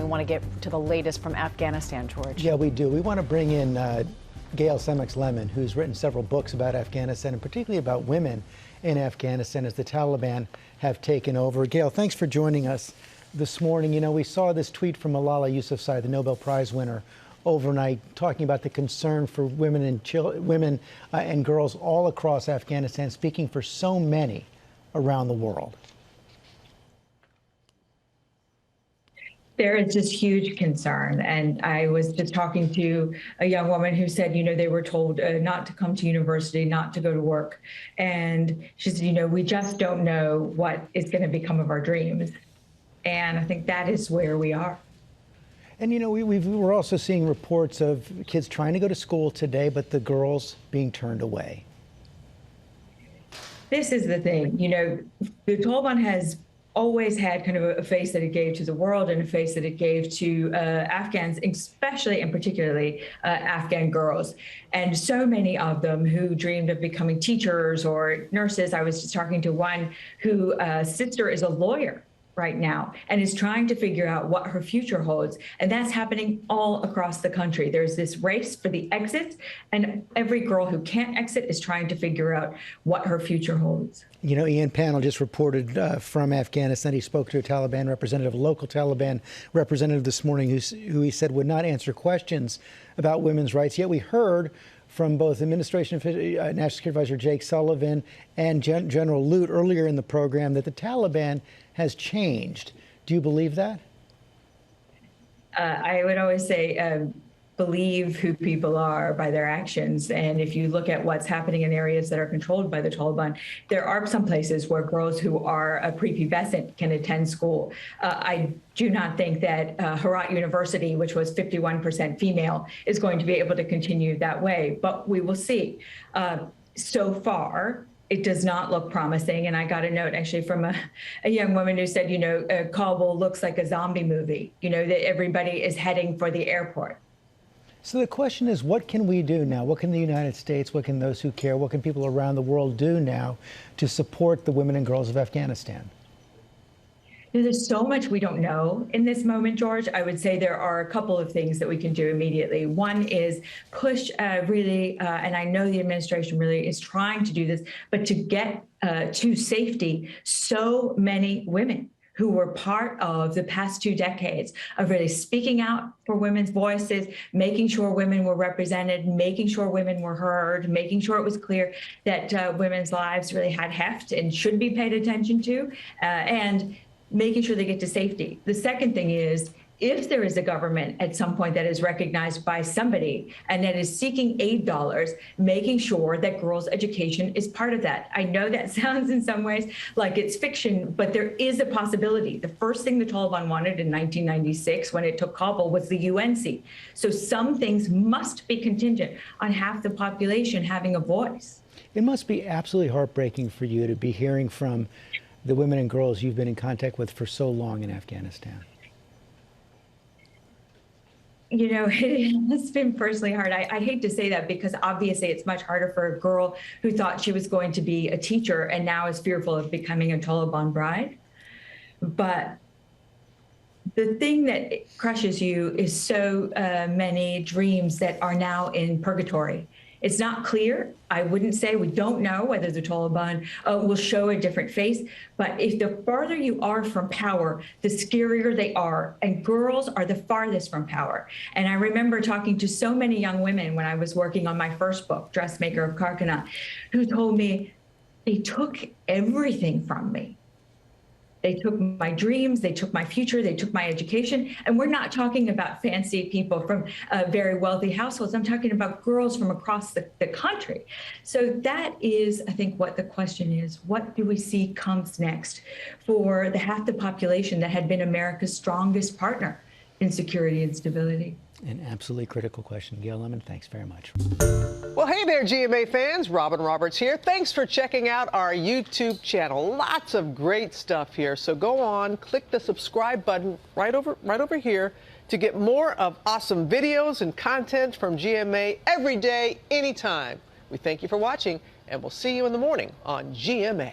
want to get to the latest from Afghanistan, George. Yeah, we do. We want to bring in Gayle Lemmon, who's written several books about Afghanistan, and particularly about women in Afghanistan as the Taliban have taken over. Gayle, thanks for joining us this morning. You know, we saw this tweet from Malala Yousafzai, the Nobel Prize winner, overnight, talking about the concern for women and girls all across Afghanistan, speaking for so many around the world. There is this huge concern. And I was just talking to a young woman who said, you know, they were told not to come to university, not to go to work. And she said, you know, we just don't know what is going to become of our dreams. And I think that is where we are. And, you know, we're also seeing reports of kids trying to go to school today, but the girls being turned away. This is the thing, you know, the Taliban has always had kind of a face that it gave to the world and a face that it gave to Afghans, especially and particularly Afghan girls. And so many of them who dreamed of becoming teachers or nurses. I was just talking to one whose sister is a lawyer right now and is trying to figure out what her future holds. And that's happening all across the country. There's this race for the exits, and every girl who can't exit is trying to figure out what her future holds. You know, Ian Pannell just reported from Afghanistan. He spoke to a Taliban representative, a local Taliban representative this morning, who he said would not answer questions about women's rights. Yet we heard from both Administration National Security Advisor Jake Sullivan and General Lute earlier in the program that the Taliban has changed. Do you believe that? I would always say, believe who people are by their actions. And if you look at what's happening in areas that are controlled by the Taliban, there are some places where girls who are prepubescent can attend school. I do not think that Herat University, which was 51% female, is going to be able to continue that way, but we will see. So far, it does not look promising. And I got a note actually from a young woman who said, you know, Kabul looks like a zombie movie, you know, that everybody is heading for the airport. So the question is, what can we do now? What can the United States, what can those who care, what can people around the world do now to support the women and girls of Afghanistan? There's so much we don't know in this moment, George. I would say there are a couple of things that we can do immediately. One is push really, and I know the administration really is trying to do this, but to get to safety so many women who were part of the past 2 decades of really speaking out for women's voices, making sure women were represented, making sure women were heard, making sure it was clear that women's lives really had heft and should be paid attention to, and making sure they get to safety. The second thing is, if there is a government at some point that is recognized by somebody and that is seeking aid dollars, making sure that girls' education is part of that. I know that sounds in some ways like it's fiction, but there is a possibility. The first thing the Taliban wanted in 1996 when it took Kabul was the UN seat. So some things must be contingent on half the population having a voice. It must be absolutely heartbreaking for you to be hearing from the women and girls you've been in contact with for so long in Afghanistan. You know, it has been personally hard. I hate to say that because obviously it's much harder for a girl who thought she was going to be a teacher and now is fearful of becoming a Taliban bride. But the thing that crushes you is so many dreams that are now in purgatory. It's not clear. I wouldn't say, we don't know whether the Taliban will show a different face, but if the farther you are from power, the scarier they are, and girls are the farthest from power. And I remember talking to so many young women when I was working on my first book, Dressmaker of Karkana, who told me, they took everything from me. They took my dreams, they took my future, they took my education. And we're not talking about fancy people from very wealthy households. I'm talking about girls from across the country. So that is, I think, what the question is. What do we see comes next for the half the population that had been America's strongest partner in security and stability? An absolutely critical question. Gayle Lemmon, thanks very much. Well, hey there, GMA fans. Robin Roberts here. Thanks for checking out our YouTube channel. Lots of great stuff here. So go on, click the subscribe button right over here to get more of awesome videos and content from GMA every day, anytime. We thank you for watching, and we'll see you in the morning on GMA.